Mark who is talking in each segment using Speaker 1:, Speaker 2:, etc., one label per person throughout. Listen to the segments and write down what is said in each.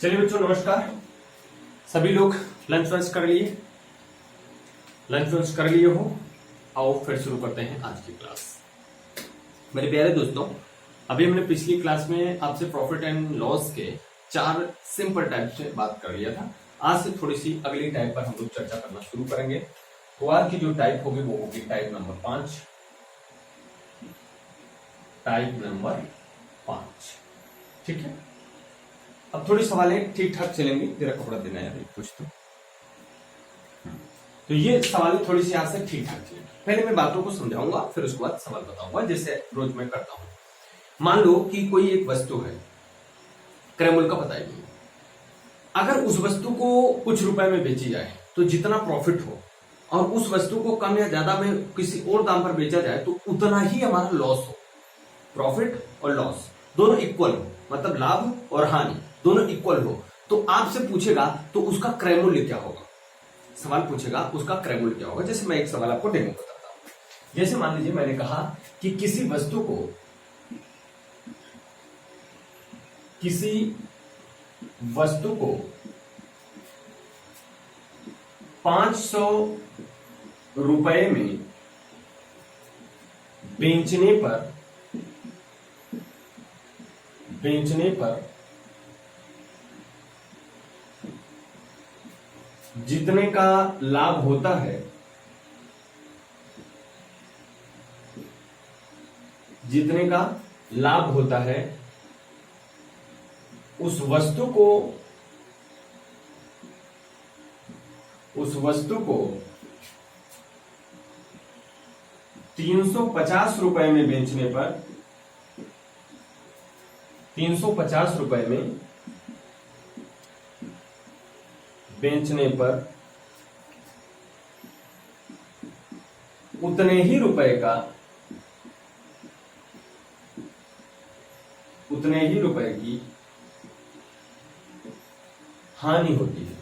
Speaker 1: चलिए बच्चों नमस्कार। सभी लोग लंच वंच कर लिए? लंच वंच कर लिए हो? आओ फिर शुरू करते हैं आज की क्लास। मेरे प्यारे दोस्तों, अभी हमने पिछली क्लास में आपसे प्रॉफिट एंड लॉस के 4 सिंपल टाइप से बात कर लिया था। आज से थोड़ी सी अगली टाइप पर हम लोग चर्चा करना शुरू करेंगे। तो आज की जो टाइप होगी वो होगी टाइप नंबर 5। टाइप नंबर 5, ठीक है। अब थोड़ी सवालें ठीक ठाक चलेंगी। तेरा कपड़ा देना यार कुछ तो ये सवालें थोड़ी सी यहां से ठीक ठाक चलेंगी। पहले मैं बातों को समझाऊंगा, फिर उसके बाद सवाल बताऊंगा, जैसे रोज मैं करता हूं। मान लो कि कोई एक वस्तु है, क्रय मूल्य का पता ही नहीं। अगर उस वस्तु को कुछ रुपए में बेची जाए तो जितना प्रॉफिट हो, और उस वस्तु को कम या ज्यादा में किसी और दाम पर बेचा जाए तो उतना ही हमारा लॉस हो। प्रॉफिट और लॉस दोनों इक्वल हो, मतलब लाभ और हानि दोनों इक्वल हो, तो आपसे पूछेगा तो उसका क्रय मूल्य क्या होगा। सवाल पूछेगा उसका क्रय मूल्य क्या होगा। जैसे मैं एक सवाल आपको डेमो बताता हूं। जैसे मान लीजिए मैंने कहा कि किसी वस्तु को 500 रुपए में बेचने पर जितने का लाभ होता है, उस वस्तु को 350 रुपए में बेचने पर 350 रुपए में बेचने पर उतने ही रुपए की हानि होती है।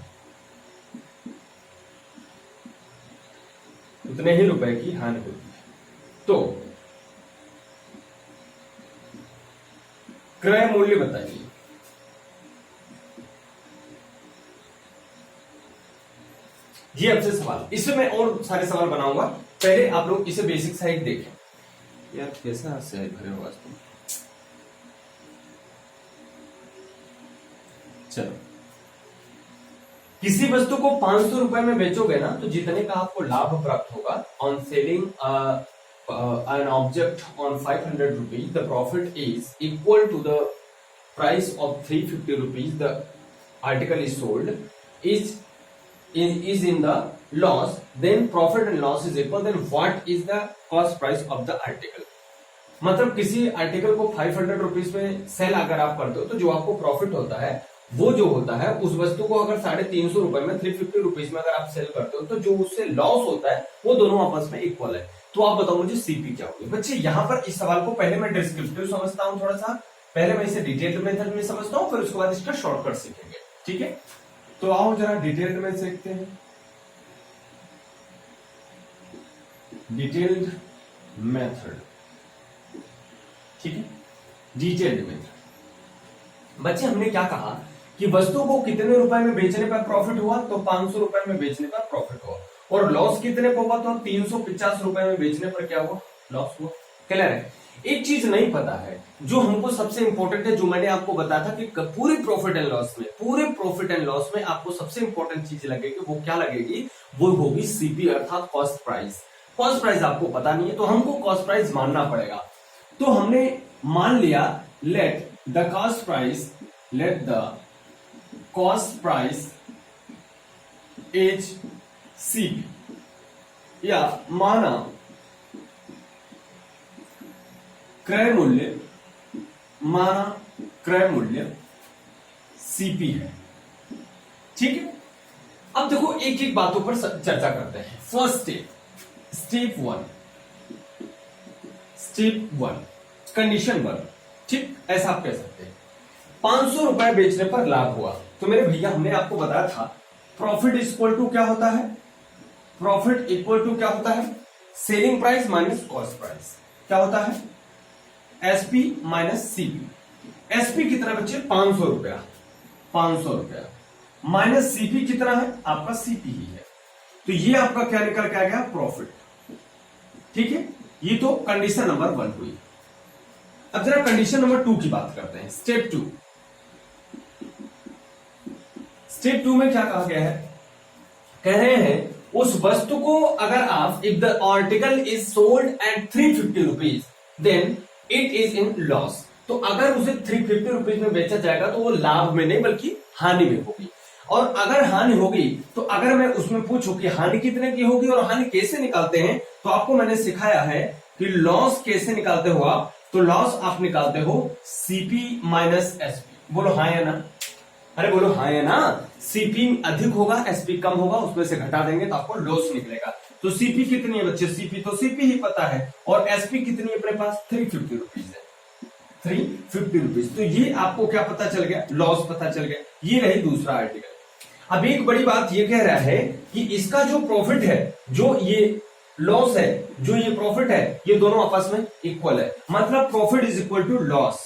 Speaker 1: उतने ही रुपए की हानि होती है। तो क्रय मूल्य बताइए। ये आपसे सवाल, इससे मैं और सारे सवाल बनाऊंगा। पहले आप लोग इसे बेसिक साइड देखें। यार कैसा सहज भरे हो आज तुम। चलो, किसी वस्तु को 500 रुपए में बेचोगे ना, तो जितने का आपको लाभ प्राप्त होगा on selling an object on 500 rupees, the profit is equal to the price of 350 rupees the article is sold, is in the loss, then profit and loss is equal, then what is the cost price of the article। मतलब किसी article को 500 rupees में cell अगर आप करते हो तो जो आपको प्रॉफिट होता है वो जो होता है, उस वस्तु को अगर 350 रुपए में 350 रुपीज में अगर आप सेल करते हो तो जो उससे लॉस होता है वो दोनों आपस में इक्वल है। तो आप बताओ मुझे सीपी क्या होगी। बच्चे यहाँ पर इस सवाल को पहले मैं डिस्क्रिप्टिव समझता हूँ, थोड़ा सा पहले मैं इसे डिटेल्ड मेथड में समझता हूँ, फिर उसके बाद इसका शॉर्टकट सीखेंगे, ठीक है। तो आओ जरा डिटेल्ड में सीखते हैं। डिटेल्ड मेथड, ठीक है। Detailed method. बच्चे हमने क्या कहा कि वस्तु को कितने रुपए में बेचने पर प्रॉफिट हुआ, तो 500 रुपए में बेचने पर प्रॉफिट हुआ। और लॉस कितने को हुआ, तो 350 रुपए में बेचने पर क्या हुआ, लॉस हुआ। क्लियर है। एक चीज नहीं पता है जो हमको सबसे इंपॉर्टेंट है, जो मैंने आपको बताया था कि पूरे प्रॉफिट एंड लॉस में आपको सबसे इंपॉर्टेंट चीज लगेगी, वो क्या लगेगी, वो होगी सीपी अर्थात कॉस्ट प्राइस। कॉस्ट प्राइस आपको पता नहीं है तो हमको कॉस्ट प्राइस मानना पड़ेगा। तो हमने मान लिया let the cost price is CP, या माना क्रय मूल्य सीपी है, ठीक है। अब देखो एक एक बातों पर चर्चा करते हैं। फर्स्ट स्टेप वन कंडीशन 1, ठीक, ऐसा आप कह सकते हैं। 500 रुपए बेचने पर लाभ हुआ, तो मेरे भैया हमने आपको बताया था प्रॉफिट इक्वल टू क्या होता है, selling price minus cost price. क्या होता है, एसपी माइनस सीपी। एसपी कितना बच्चे, 500 रुपया, 500 रुपया, माइनस सीपी कितना है आपका, सीपी ही है, तो ये आपका क्या निकल के आ गया, प्रॉफिट। ठीक है, ये तो कंडीशन नंबर 1 हुई। अब जरा कंडीशन नंबर 2 की बात करते हैं, स्टेप 2। स्टेप 2 में क्या कहा गया है, कह रहे हैं उस वस्तु को अगर आप, if the article is sold at 350 rupees then it is in loss. तो अगर उसे 350 रुपीज में बेचा जाएगा तो वो लाभ में नहीं बल्कि हानि में होगी। और अगर हानि होगी तो अगर मैं उसमें पूछूं कि हानि कितने की होगी और हानि कैसे निकालते हैं, तो आपको मैंने सिखाया है कि लॉस कैसे निकालते हो आप, तो लॉस आप निकालते हो सीपी माइनस एसपी। बोलो हाँ या ना, अरे बोलो हाँ या ना। सीपी अधिक होगा, एसपी कम होगा, उसमें से घटा देंगे तो आपको लॉस निकलेगा। तो सीपी कितनी है बच्चे, सीपी तो सीपी ही पता है, और एसपी कितनी है अपने पास, 350 रुपीज है, 350 रुपीज। तो ये आपको क्या पता चल गया, लॉस पता चल गया। ये रही दूसरा आर्टिकल। अब एक बड़ी बात ये कह रहा है कि इसका जो प्रॉफिट है, जो ये लॉस है, जो ये प्रॉफिट है, ये दोनों आपस में इक्वल है। मतलब profit is equal to loss,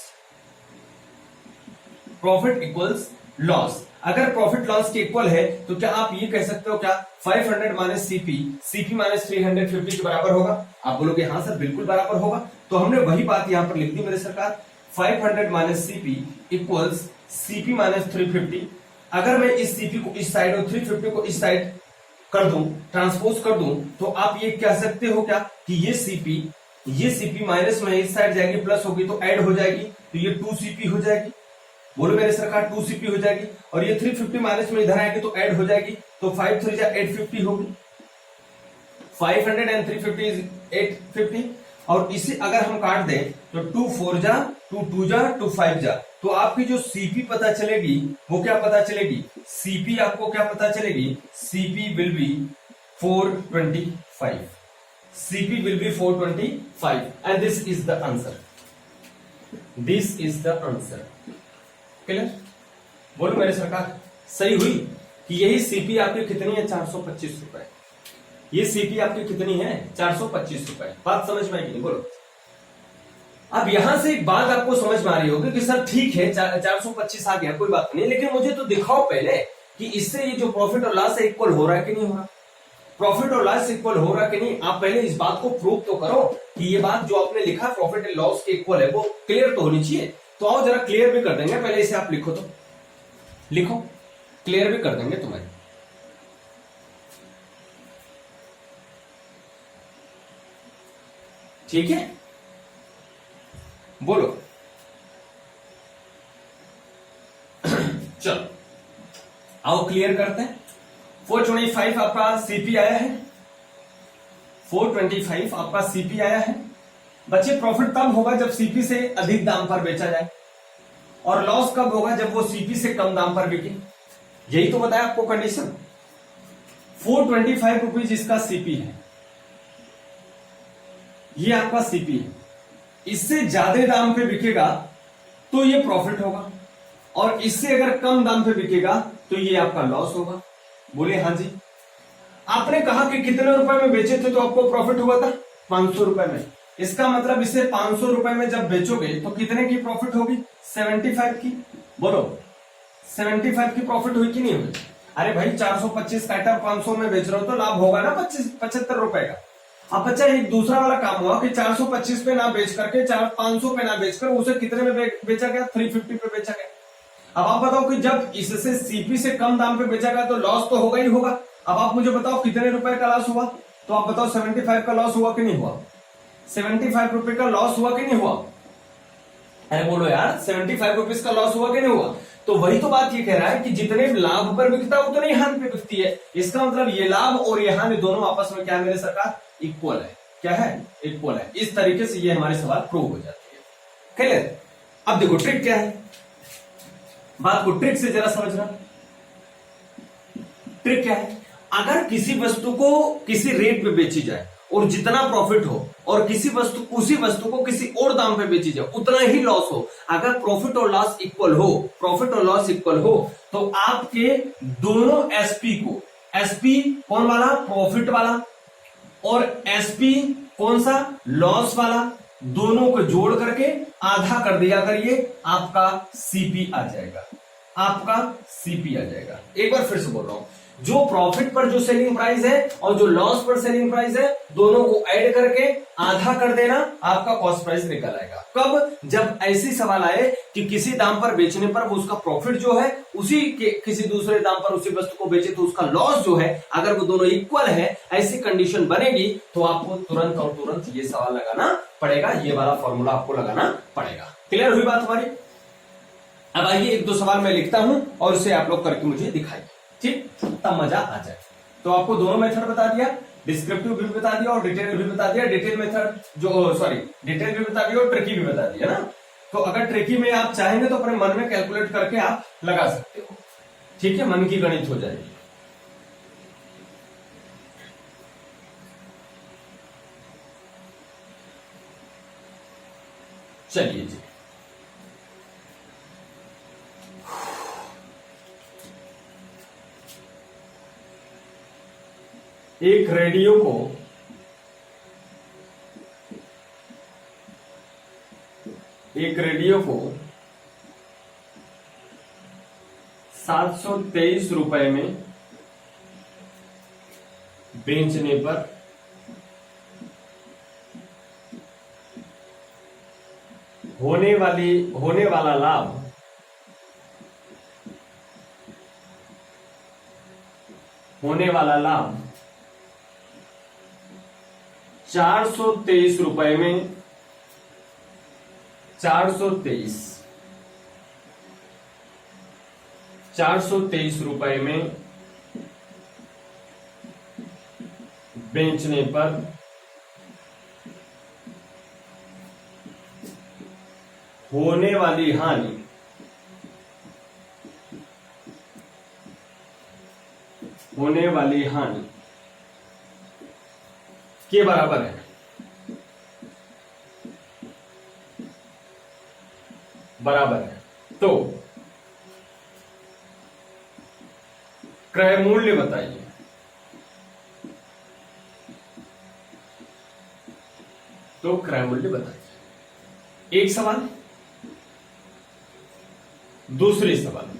Speaker 1: profit equals loss. अगर प्रॉफिट लॉस के इक्वल है तो क्या आप ये कह सकते हो क्या 500 माइनस सीपी, सीपी माइनस 350 के बराबर होगा? आप बोलोगे हाँ सर बिल्कुल बराबर होगा। तो हमने वही बात यहां पर लिख दी मेरे सरकार, 500 minus CP equals CP minus 350। अगर मैं इस सीपी को इस साइड और 350 को इस साइड कर दूं, ट्रांसपोज कर दूं, तो आप ये कह सकते हो क्या कि ये सीपी माइनस में इस साइड जाएगी, प्लस होगी तो ऐड हो जाएगी, तो ये 2cp हो जाएगी। बोलो मेरे सरकार 2cp हो जाएगी, और ये 350 माइनस में इधर आएगी तो ऐड हो जाएगी, तो 5 3 जा 850 होगी। 500 एंड 350 इज 850। और इसे अगर हम काट दें तो 2 4 जा 2 2 जा 2 5 जा, तो आपकी जो सीपी पता चलेगी वो क्या पता चलेगी, सीपी आपको क्या पता चलेगी, CP will be 425, CP will be 425 and this is the answer, this is the answer. Clear? बोलो मेरे सरकार सही हुई कि यही सीपी आपकी कितनी है, 425 रुपए। ये सीपी आपकी कितनी है, 425 रुपए। बात समझ में आई नहीं? बोलो। अब यहां से एक बात आपको समझ में आ रही होगी कि सर ठीक है 425 आ गया, कोई बात नहीं, लेकिन मुझे तो दिखाओ पहले कि इससे ये जो प्रॉफिट और लॉस है इक्वल हो रहा है कि नहीं हो रहा, प्रॉफिट और लॉस इक्वल हो रहा है कि नहीं। आप पहले इस बात को प्रूव तो करो कि ये बात जो आपने लिखा प्रॉफिट एंड लॉस के इक्वल है वो क्लियर तो होनी चाहिए। तो आओ जरा क्लियर भी कर देंगे, पहले इसे आप लिखो, तो लिखो, क्लियर भी कर देंगे तुम्हारे। ठीक है, बोलो। चलो आओ क्लियर करते हैं। 425 आपका सीपी आया है, 425 आपका सीपी आया है। बच्चे प्रॉफिट तब होगा जब सीपी से अधिक दाम पर बेचा जाए, और लॉस कब होगा जब वो सीपी से कम दाम पर बिके। यही तो बताया आपको कंडीशन। 425 रुपीज इसका सीपी है, ये आपका सीपी है। इससे ज्यादा दाम पे बिकेगा तो ये प्रॉफिट होगा, और इससे अगर कम दाम पे बिकेगा तो ये आपका लॉस होगा। बोले हाँ जी। आपने कहा कि कितने रुपए में बेचे थे तो आपको प्रॉफिट हुआ था, 500 रुपए में। इसका मतलब इसे 500 रुपए में जब बेचोगे तो कितने की प्रॉफिट होगी, 75 की। बोलो 75 की प्रॉफिट हुई कि नहीं हुई? अरे भाई 425 का आइटम 500 में बेच रहे हो तो लाभ होगा ना 75 रुपए का। अब बच्चा एक दूसरा वाला काम हुआ कि 425 पे ना बेच करके 500 पे ना बेचकर उसे कितने में बेचा गया, 350 पे बेचा गया। अब आप बताओ कि जब इससे सीपी से कम दाम पे बेचा गया तो लॉस तो होगा ही होगा। अब आप मुझे बताओ कितने रुपए का लॉस हुआ, तो आप बताओ 75 का लॉस हुआ कि नहीं हुआ, 75 रुपए का लॉस हुआ कि नहीं हुआ? अरे बोलो यार 75 रुपीज का लॉस हुआ कि नहीं हुआ? तो वही तो बात ये कह रहा है कि जितने लाभ पर बिकता है उतने हानि पे बिकती है। इसका मतलब ये लाभ और ये हानि दोनों आपस में क्या है मेरे सरकार, इक्वल है। क्या है, इक्वल है। इस तरीके से ये हमारे सवाल प्रूव हो जाती है। क्लियर? अब देखो ट्रिक क्या है, बात को ट्रिक से जरा समझना। ट्रिक क्या है, अगर किसी वस्तु को किसी रेट पे बेची जाए और जितना प्रॉफिट हो, और उसी वस्तु को किसी और दाम पे बेची जाए उतना ही लॉस हो, अगर प्रॉफिट और लॉस इक्वल हो, प्रॉफिट और लॉस इक्वल हो, तो आपके दोनों एसपी को, एसपी कौन वाला, प्रॉफिट वाला, और एसपी कौन सा, लॉस वाला, दोनों को जोड़ करके आधा कर दिया करिए, आपका सीपी आ जाएगा। आपका सीपी आ जाएगा। एक बार फिर से बोल रहा हूं, जो प्रॉफिट पर जो सेलिंग प्राइस है और जो लॉस पर सेलिंग प्राइस है, दोनों को ऐड करके आधा कर देना, आपका कॉस्ट प्राइस निकल आएगा। कब? जब ऐसी सवाल आए कि किसी दाम पर बेचने पर वो उसका प्रॉफिट जो है उसी के किसी दूसरे दाम पर उसी वस्तु को बेचे तो उसका लॉस जो है, अगर वो दोनों इक्वल है, ऐसी कंडीशन बनेगी तो आपको तुरंत और तुरंत ये सवाल लगाना पड़ेगा, ये वाला फॉर्मूला आपको लगाना पड़ेगा। क्लियर हुई बात हमारी? अब आइए एक दो सवाल मैं लिखता हूं और उसे आप लोग करके मुझे दिखाइए, ठीक, तब मजा आ जाए। तो आपको दोनों मेथड बता दिया, डिस्क्रिप्टिव भी बता दिया और डिटेल भी बता दिया। डिटेल मेथड डिटेल भी बता दिया और ट्रिकी भी बता दिया ना। तो अगर ट्रिकी में आप चाहेंगे तो अपने मन में कैलकुलेट करके आप लगा सकते हो, ठीक है, मन की गणित हो जाएगी। चलिए जी, एक रेडियो को एक रेडियो को 723 रुपए में बेचने पर होने वाला लाभ होने वाला लाभ 423 रुपए में 423 रुपए में बेचने पर होने वाली हानि के बराबर है। तो क्रय मूल्य बताइए। तो क्रय मूल्य बताइए। एक सवाल। दूसरी सवाल,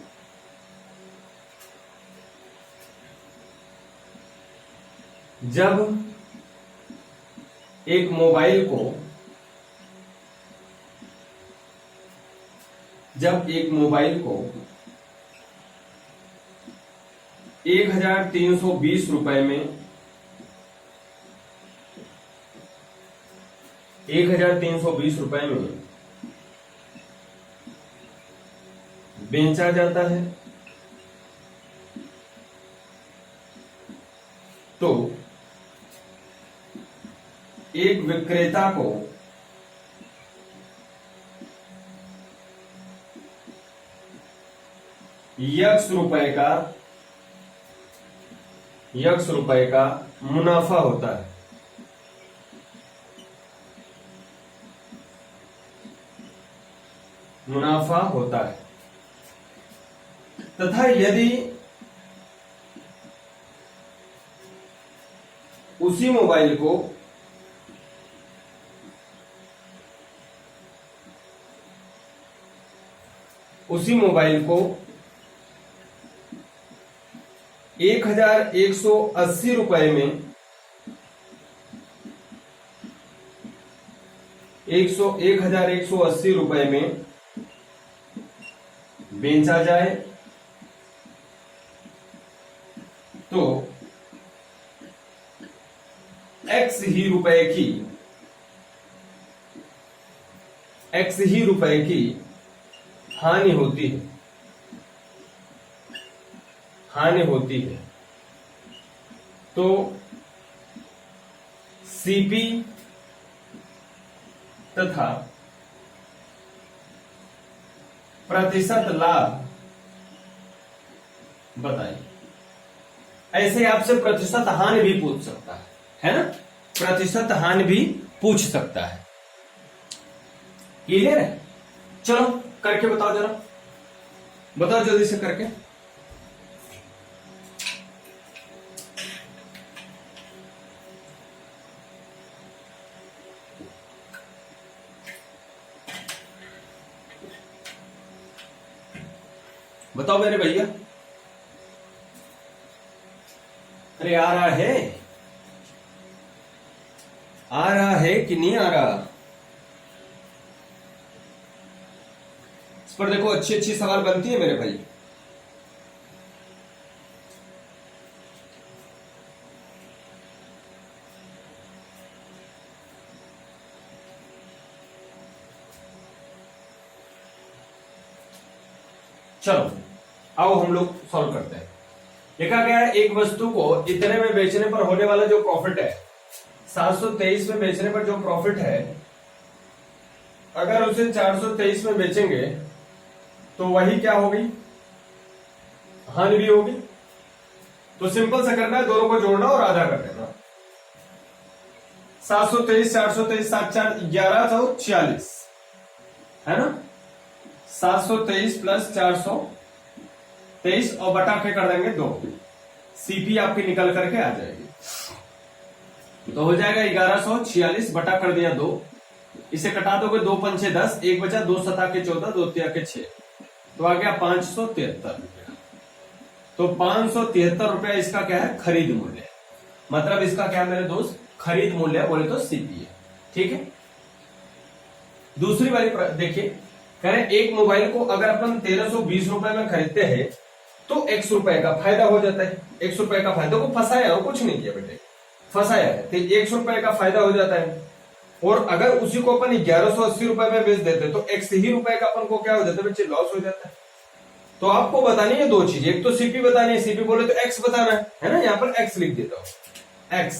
Speaker 1: जब एक मोबाइल को 1320 रुपए में 1320 रुपए में बेचा जाता है, तो एक विक्रेता को यक्स रुपए का मुनाफा होता है। तथा यदि उसी मोबाइल को उसी मोबाइल को 1180 रुपए में 1180 रुपए में बेचा जाए तो एक्स ही रुपए की हानि होती है। तो सीपी तथा प्रतिशत लाभ बताइए। ऐसे आपसे प्रतिशत हानि भी पूछ सकता है ना, प्रतिशत हानि भी पूछ सकता है। क्लियर है? चलो करके बताओ, जरा बताओ जल्दी से करके। बताओ मेरे भैया, अरे आ रहा है, आ रहा है कि नहीं आ रहा? इस पर देखो अच्छी अच्छी सवाल बनती है मेरे भाई। चलो आओ हम लोग सॉल्व करते हैं। देखा गया है एक वस्तु को इतने में बेचने पर होने वाला जो प्रॉफिट है, 723 में बेचने पर जो प्रॉफिट है, अगर उसे 423 में बेचेंगे तो वही क्या होगी, हानि भी होगी। तो सिंपल से करना है, दोनों को जोड़ना और आधा कर देना। 723 423 7 4 1146 है ना, 723 प्लस 423 और बटा के कर देंगे 2, सीपी आपकी निकल करके आ जाएगी। तो हो जाएगा 1146 बटा कर दिया 2, इसे कटा दोगे 2 पंचे 10, 1 बचा, 2 सता के 14, 2 तिया के 6, तो आ गया 573 रुपया। तो 573 रुपया इसका क्या है, खरीद मूल्य, मतलब इसका क्या है मेरे दोस्त, खरीद मूल्य बोले तो सीपी है। ठीक है, दूसरी वाली देखिए, कह रहे एक मोबाइल को अगर अपन 1320 रुपए में खरीदते हैं तो x रुपए का फायदा हो जाता है। x रुपए का फायदा को फंसाया और कुछ नहीं किया बेटे, फंसाया है तो x रुपए का फायदा हो जाता है। और अगर उसी को अपन 1180 रुपए में बेच देते तो x ही रुपए का अपन को क्या हो जाता है बच्चे, लॉस हो जाता है। तो आपको बतानी है दो चीजें, एक तो सीपी बतानी है, सीपी बोले तो x बताना है ना, यहाँ पर x लिख देता हूं, x,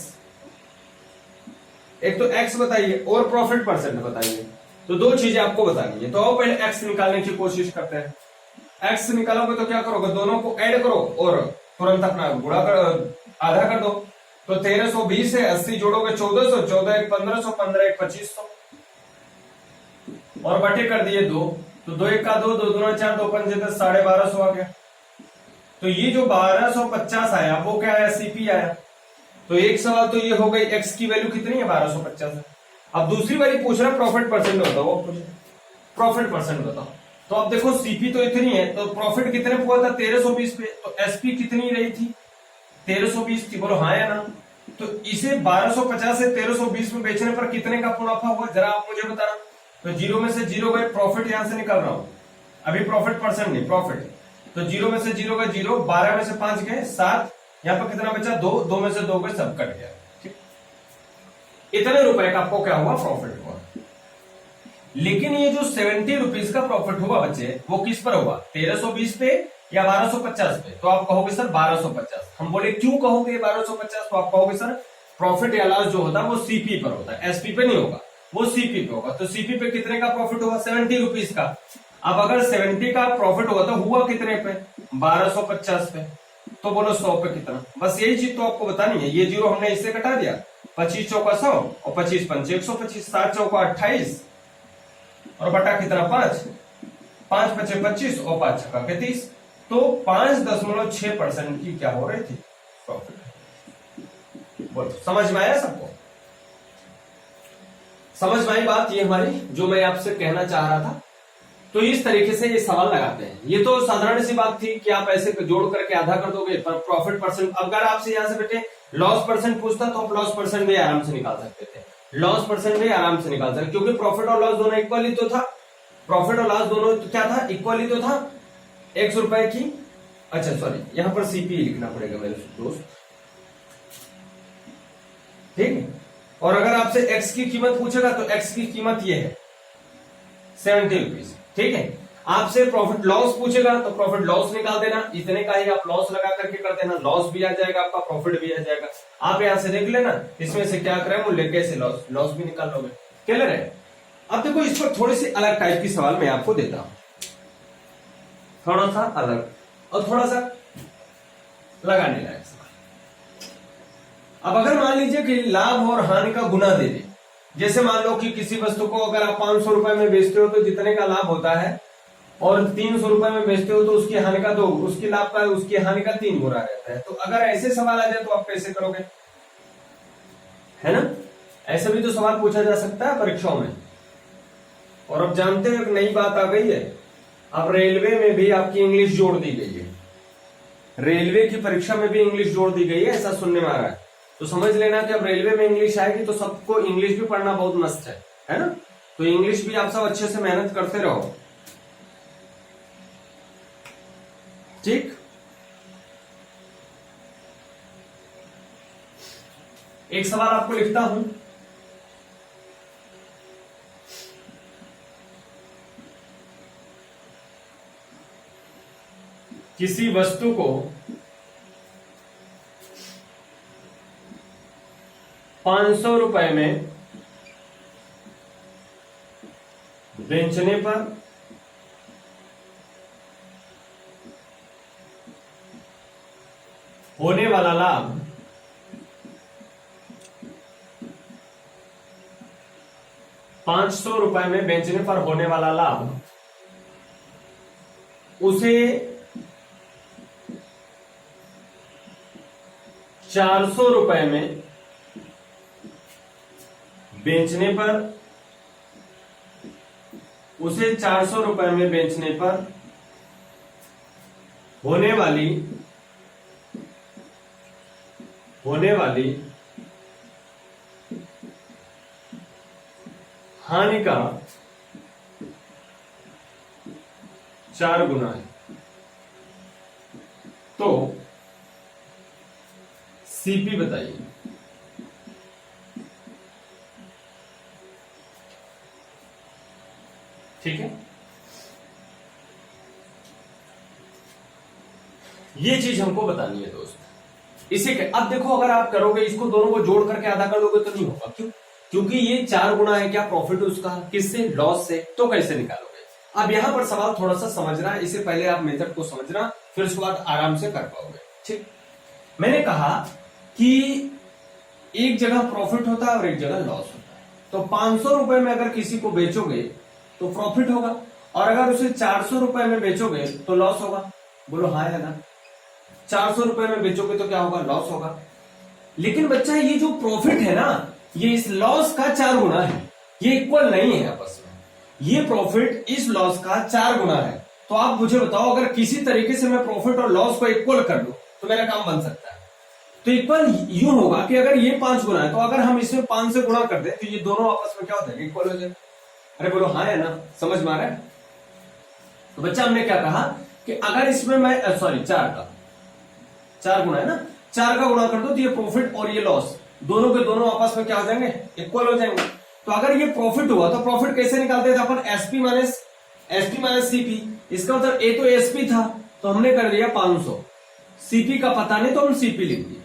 Speaker 1: एक तो x बताइए और प्रॉफिट परसेंट बताइए, तो दो चीजें आपको बतानी है। तो आओ पहले x निकालने की कोशिश करते हैं। x निकालोगे तो क्या करोगे, दोनों को ऐड करो और तुरंत अपना गुणा कर, आधा कर दो। तो 1320 से 80 जोड़ोगे 1400, 14 एक 1500, 15 एक 2500 और बटे कर दिए 2, तो 2 एक का 2, 2 दूना 4, 2 पंजे 10, 1250 आ गया। तो ये जो 1250 आया वो क्या आया, सीपी आया। तो एक सवाल तो ये हो गई, x की वैल्यू कितनी है, 1250 है। अब दूसरी वाली पूछ रहा है प्रॉफिट परसेंट बताओ, प्रॉफिट परसेंट बताओ। तो अब देखो सीपी तो इतनी है, तो प्रॉफिट कितने पे हुआ था, 1320 पे, तो एसपी कितनी रही थी, 1320 थी, बोलो हाँ या ना। तो इसे 1250 से 1320 में बेचने पर कितने का मुनाफा हुआ, जरा आप मुझे बताना। तो जीरो में से जीरो गए, प्रॉफिट यहां से निकल रहा हूं, अभी प्रॉफिट परसेंट नहीं, प्रॉफिट। तो जीरो में से जीरो गए जीरो, 12 में से 5 गए 7, यहाँ पर कितना बचा 2, 2 में से 2 गए, सब कट गया। इतने रुपए का आपको क्या हुआ, प्रॉफिट हुआ। लेकिन ये जो 70 रुपीज का प्रॉफिट हुआ बच्चे, वो किस पर हुआ, 1320 पे या 1250 पे? तो आप कहोगे सर 1250। हम बोले क्यों कहोगे 1250? तो आप कहोगे सर प्रॉफिट या लॉस जो होता है वो सीपी पर होता है, एसपी पे नहीं होगा, वो सीपी पे होगा। तो सीपी पे कितने का प्रॉफिट हुआ, 70 रुपीज का। अब अगर 70 का प्रॉफिट हुआ तो हुआ कितने पे, 1250 पे। तो बोलो 100 पे कितना, बस यही चीज तो आपको बतानी है। ये जीरो हमने इससे कटा दिया, 25 चौका 100 और 25 पंचे 125, 7 चौका 28 और बटा कितना 5, 5 पचे 25 और 5 छक्का के 30। तो 5.6% की क्या हो रही थी, प्रॉफिट। बोलो समझ में आया सबको, समझ में आई बात ये हमारी, जो मैं आपसे कहना चाह रहा था। तो इस तरीके से ये सवाल लगाते हैं। ये तो साधारण सी बात थी कि आप ऐसे जोड़ करके आधा कर दोगे, पर प्रॉफिट परसेंट, अगर आपसे यहां से बेटे लॉस परसेंट पूछता तो आप लॉस परसेंट भी आराम से निकाल सकते थे, लॉस परसेंट भी आराम से निकाल सकते, क्योंकि प्रॉफिट और लॉस दोनों इक्वल ही तो था, प्रॉफिट और लॉस दोनों तो क्या था, इक्वल ही तो था, x रुपए की। अच्छा सॉरी, यहां पर सीपी लिखना पड़ेगा मेरे दोस्त, ठीक है। और अगर आपसे x की कीमत पूछेगा तो x की कीमत ये है 70 रुपीज, ठीक है। आपसे प्रॉफिट लॉस पूछेगा तो प्रॉफिट लॉस निकाल देना, इतने का ही आप लॉस लगा करके कर देना, लॉस भी आ जाएगा आपका, प्रॉफिट भी आ जाएगा। आप यहां से देख लेना इसमें से क्या करें मूल्य, कैसे लॉस, लॉस भी निकाल लोगे, क्लियर है। अब देखो इस पर थोड़ी सी अलग टाइप की सवाल मैं आपको देता हूं, थोड़ा सा अलग और थोड़ा सा लगाने लायक सवाल। अब अगर मान लीजिए कि लाभ और हानि का गुना दे दे, जैसे मान लो कि किसी वस्तु को अगर आप 500 रुपए में बेचते हो तो जितने का लाभ होता है, और 300 रुपए में बेचते हो तो उसकी हानि का 2, उसकी लाभ का, उसकी हानि का 3 गुना रहता है। तो अगर ऐसे सवाल आ जाए तो आप कैसे करोगे, है ना। ऐसे भी तो सवाल पूछा जा सकता है परीक्षाओं में। और अब जानते हो एक नई बात आ गई है, अब रेलवे में भी आपकी इंग्लिश जोड़ दी गई है, रेलवे की परीक्षा में भी इंग्लिश जोड़ दी गई है, ऐसा सुनने में आ रहा है। तो समझ लेना कि अब रेलवे में इंग्लिश आएगी तो सबको इंग्लिश भी पढ़ना बहुत मस्त है ना। तो इंग्लिश भी आप सब अच्छे से मेहनत करते रहो, ठीक। एक सवाल आपको लिखता हूं, किसी वस्तु को 500 रुपए में बेचने पर होने वाला लाभ 500 रुपए में बेचने पर होने वाला लाभ उसे 400 रुपए में बेचने पर, उसे 400 रुपए में बेचने पर होने वाली हानि का 4 गुना है। तो सीपी बताइए। ठीक है, ये चीज हमको बतानी है दोस्त। इसे अब देखो, अगर आप करोगे इसको दोनों को जोड़ करके आधा कर दोगे तो नहीं होगा। क्यों? क्योंकि ये 4 गुना है क्या प्रॉफिट उसका, किससे? लॉस से। तो कैसे निकालोगे? अब यहां पर सवाल थोड़ा सा समझना है, इससे पहले आप मेथड को समझना, फिर उसके बाद आराम से कर पाओगे। ठीक, मैंने कहा कि एक जगह प्रॉफिट होता है और एक जगह लॉस होता है। तो 500 रुपए में अगर किसी को बेचोगे तो प्रॉफिट होगा, और अगर उसे 400 रुपए में बेचोगे तो लॉस होगा। बोलो हाँ है ना। 400 रुपए में बेचोगे तो क्या होगा? लॉस होगा। लेकिन बच्चा ये जो प्रॉफिट है ना, ये इस लॉस का 4 गुना है, ये इक्वल नहीं है आपस में। ये प्रॉफिट इस लॉस का 4 गुना है। तो आप मुझे बताओ, अगर किसी तरीके से मैं प्रॉफिट और लॉस को इक्वल कर लूं तो मेरा काम बन सकता है। तो इक्वल यूं होगा कि अगर ये 5 गुना है तो अगर हम इसमें 5 से गुणा कर दें तो ये दोनों आपस में क्या हो जाएगा? इक्वल हो जाएगा। अरे बोलो हाँ है ना, समझ में आ रहा है? तो बच्चा हमने क्या कहा कि अगर इसमें मैं 4 गुना है ना, 4 का गुणा कर दो तो ये प्रॉफिट और ये लॉस दोनों के दोनों आपस में क्या हो जाएंगे? इक्वल हो जाएंगे। तो अगर ये प्रॉफिट हुआ तो प्रॉफिट कैसे निकालते थे अपन? SP minus CP. इसका मतलब ए तो एसपी था तो हमने कर दिया 500, सीपी का पता नहीं तो हम सीपी लिख दिए।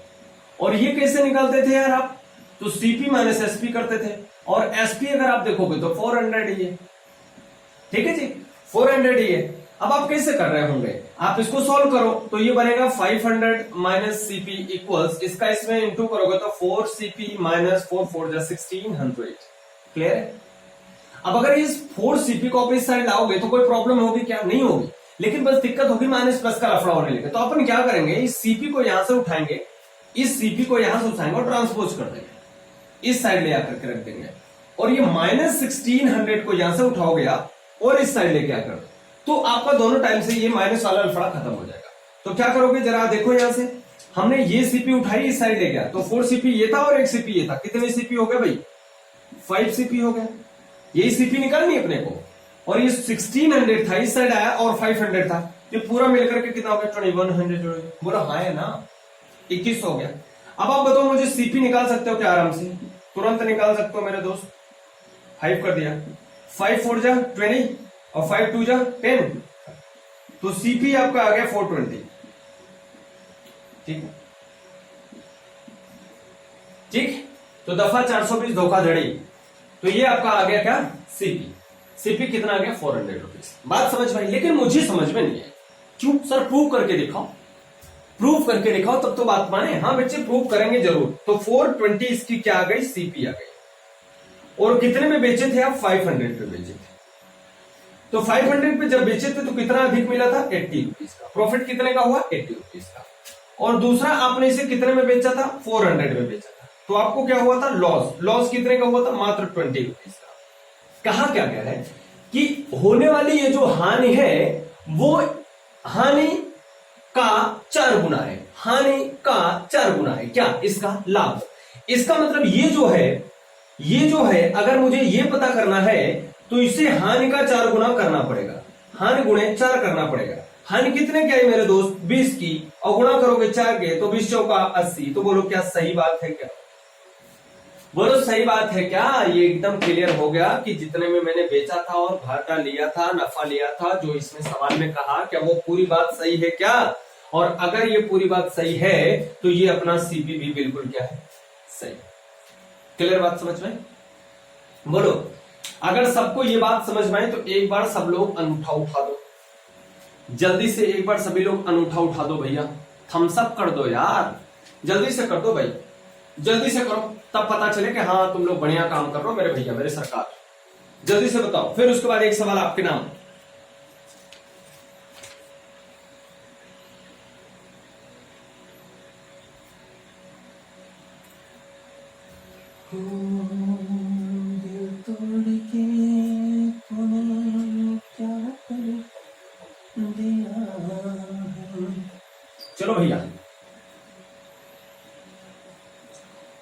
Speaker 1: और ये कैसे निकालते थे यार आप? तो सीपी माइनस एसपी करते थे, और एसपी अगर आप देखोगे तो 400 ही है। ठीक है जी, 400 ही है। अब आप कैसे कर रहे होंगे? आप इसको सॉल्व करो तो ये बनेगा 500 माइनस सीपी इक्वल्स, इसका इसमें इंटू करोगे तो 4 सीपी माइनस 4 4 1600। क्लियर है? अब अगर इस 4 सीपी को आप इस साइड लाओगे तो कोई प्रॉब्लम होगी क्या? नहीं होगी। लेकिन बस दिक्कत होगी माइनस प्लस का लफड़ा होने लगे। तो अपन क्या करेंगे, इस सीपी को यहां से उठाएंगे, इस सीपी को यहां से उठाएंगे और ट्रांसपोज कर देंगे, इस साइड ले आकर के रख देंगे। और ये माइनस 1600 को यहां से उठाओगे आप और इस साइड लेके आकर, तो आपका दोनों टाइम से ये माइनस वाला लफड़ा खत्म हो जाएगा। तो क्या करोगे जरा देखो, यहां से हमने ये सीपी उठाई, इस साइड ले गया तो 4 सीपी ये था और 1 सीपी ये था। कितने सीपी हो गए भाई? 5 सीपी हो गया। यही सीपी निकालनी है अपने को। और ये 1600 था, इस साइड आया और 500 था, ये पूरा मिलकर के कितना हो गया? 2100। बोला हाँ है ना, 21 हो गया। अब आप बताओ मुझे सीपी निकाल सकते हो क्या? आराम से तुरंत निकाल सकते हो मेरे दोस्त। 5 कर दिया, 5 4 जा 20 और 5 2 जा 10, तो सीपी आपका आ गया 420। ठीक ठीक, तो दफा 420 धोखाधड़ी, तो ये आपका आ गया क्या? सीपी। सीपी कितना आ गया? 400 रुपीज। बात समझ में आई? लेकिन मुझे समझ में नहीं है। क्यों सर? प्रूव करके दिखाओ, प्रूव करके दिखाओ तब तो बात माने। हाँ बच्चे प्रूव करेंगे जरूर। तो 420 इसकी क्या आ गई? सीपी आ गई। और कितने में बेचे थे आप? 500 पे बेचे थे। तो 500 पे जब बेचे थे तो कितना अधिक मिला था? 80 रुपीज का। प्रॉफिट कितने का हुआ? 80 रुपीज का। और दूसरा आपने इसे कितने में बेचा था? 400 में बेचा था, तो आपको क्या हुआ था? लॉस। लॉस कितने का हुआ था? मात्र 20 रुपीज का। कहा क्या कह रहा है कि होने वाली ये जो हानि है वो हानि का 4 गुना है, हानि का 4 गुना है क्या इसका लाभ। इसका मतलब ये जो है अगर मुझे ये पता करना है तो इसे हानि का 4 गुना करना पड़ेगा, हानि गुणे 4 करना पड़ेगा। हानि कितने क्या है मेरे दोस्त 20 की, और गुणा करोगे 4 के तो 20 चौका 80। तो बोलो क्या सही बात है क्या, बोलो सही बात है क्या। ये एकदम क्लियर हो गया कि जितने में मैंने बेचा था और घाटा लिया था नफा लिया था जो इसमें सवाल में कहा, क्या वो पूरी बात सही है क्या। और अगर ये पूरी बात सही है तो ये अपना सीपी भी बिल्कुल क्या है सही। क्लियर बात समझ में, बोलो अगर सबको ये बात समझ में आए तो एक बार सब लोग अंगूठा उठा दो, जल्दी से एक बार सभी लोग अंगूठा उठा दो भैया, थम्स अप कर दो यार, जल्दी से कर दो भाई, जल्दी से करो तब पता चले कि हाँ तुम लोग बढ़िया काम कर रहे हो मेरे भैया मेरे सरकार। जल्दी से बताओ, फिर उसके बाद एक सवाल आपके नाम। चलो भैया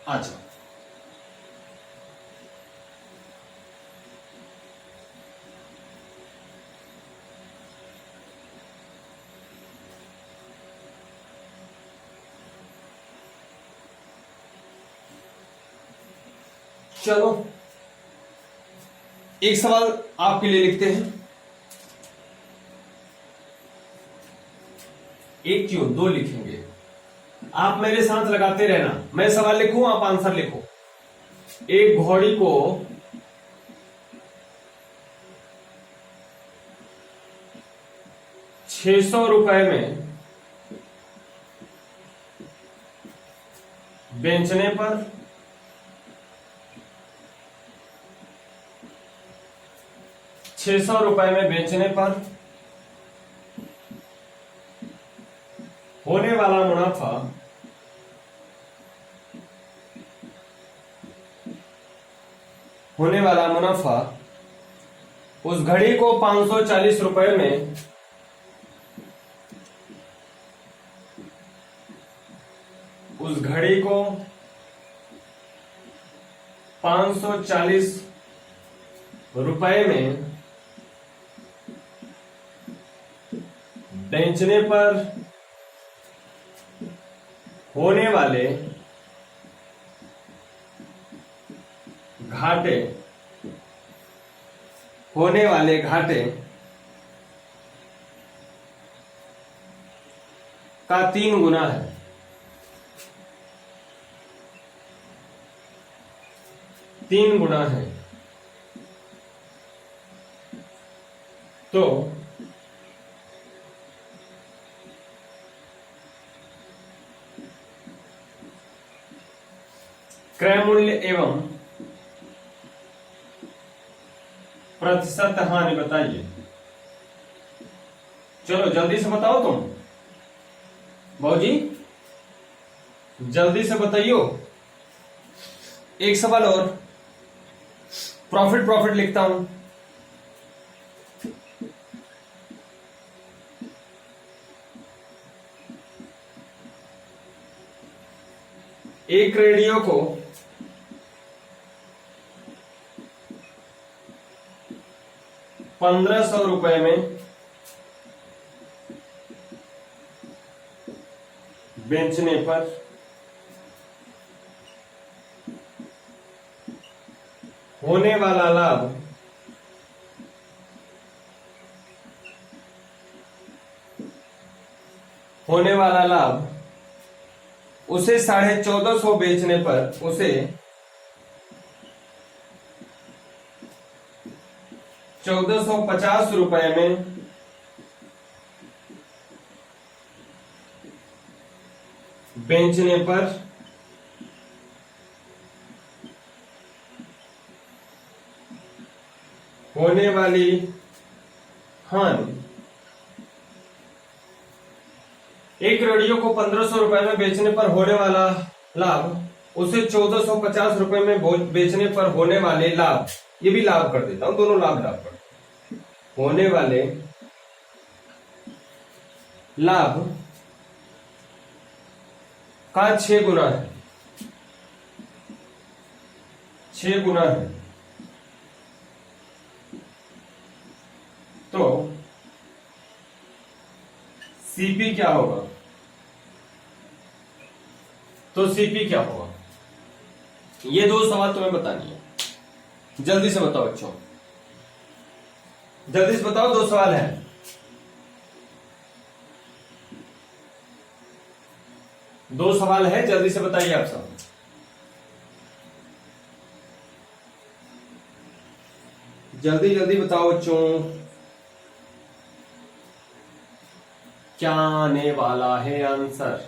Speaker 1: आ जाओ। चलो एक सवाल आपके लिए लिखते हैं, एक क्यों 2 लिखेंगे, आप मेरे साथ लगाते रहना, मैं सवाल लिखूं आप आंसर लिखो। एक घोड़ी को 600 रुपए में बेचने पर 600 रुपए में बेचने पर होने वाला मुनाफा उस घड़ी को 540 रुपए में उस घड़ी को 540 रुपए में बेचने पर होने वाले घाटे का 3 गुना है। 3 गुना है तो क्रय मूल्य एवं प्रतिशत हानि बताइए। चलो जल्दी से बताओ तुम भाजी, जल्दी से बताइयो। एक सवाल और, प्रॉफिट लिखता हूं। एक रेडियो को 1500 रुपए में बेचने पर होने वाला लाभ उसे 1450 बेचने पर उसे 1450 रुपए में बेचने पर होने वाली हानि। एक रेडियो को 1500 रुपए में बेचने पर होने वाला लाभ उसे 1450 रुपए में बेचने पर होने वाले लाभ, ये भी लाभ कर देता हूं, दोनों लाभ कर। होने वाले लाभ का 6 गुना है, 6 गुना है, तो सीपी क्या होगा? तो सीपी क्या होगा? ये दो सवाल तुम्हें बतानी है। जल्दी से बताओ बच्चों, जल्दी से बताओ, दो सवाल है। दो सवाल है, जल्दी से बताइए आप सब। जल्दी जल्दी बताओ बच्चों, क्या आने वाला है आंसर?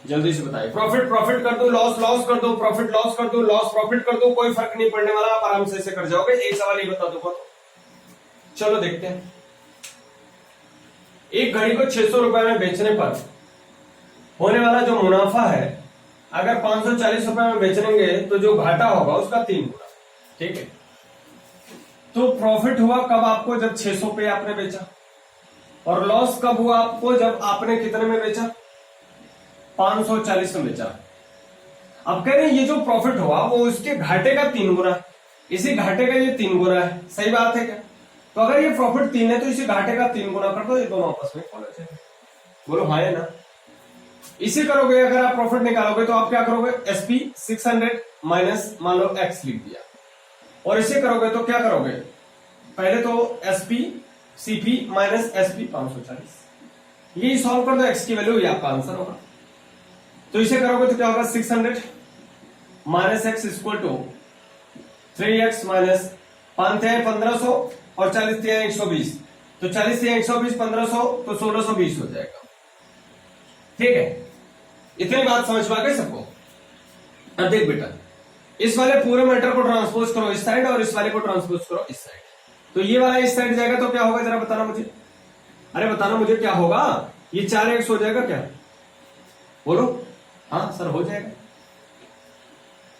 Speaker 1: जल्दी से बताइए। प्रॉफिट प्रॉफिट कर दो, लॉस लॉस कर दो, प्रॉफिट लॉस कर दो, लॉस प्रॉफिट कर दो, कोई फर्क नहीं पड़ने वाला, आप आराम से कर जाओगे। एक सवाल ही बता दूंगा तो चलो देखते हैं। एक घड़ी को 600 रुपए में बेचने पर होने वाला जो मुनाफा है, अगर 540 रुपए में बेचेंगे तो जो घाटा होगा उसका 3 गुना। ठीक है, तो प्रॉफिट हुआ कब आपको? जब 600 पे आपने बेचा। और लॉस कब हुआ आपको? जब आपने कितने में बेचा? 540 में बेचा। अब कह रहे हैं ये जो प्रॉफिट हुआ वो उसके घाटे का 3 गुना, इसी घाटे का ये 3 गुना है। सही बात है क्या? तो अगर ये प्रॉफिट 3 है तो इसी घाटे का 3 गुना कर दो, ये दोनों आपस में फॉलो जाएंगे। बोलो हाँ है ना? इसे करोगे, अगर आप प्रॉफिट निकालोगे तो आप क्या करोगे? एसपी 600 माइनस मान लो एक्स लिख दिया। और इसे करोगे तो क्या करोगे? पहले तो एसपी सीपी माइनस एसपी 540, ये सॉल्व कर दो, एक्स की वैल्यू, ये आपका आंसर होगा। तो इसे करोगे तो क्या होगा? 600 minus X equal to 3x minus 5 थे 1500 और 40 थे 120, तो 40 थे 120 1500 तो 1620 हो जाएगा। ठीक है, इतनी बात समझ पा गए सबको? अब देख बेटा, इस वाले पूरे मैटर को ट्रांसपोज करो इस साइड और इस वाले को ट्रांसपोज करो इस साइड, तो ये वाला इस साइड जाएगा तो क्या होगा? जरा बताना मुझे, अरे बताना मुझे क्या होगा? ये 4x हो जाएगा क्या? बोलो हाँ सर हो जाएगा।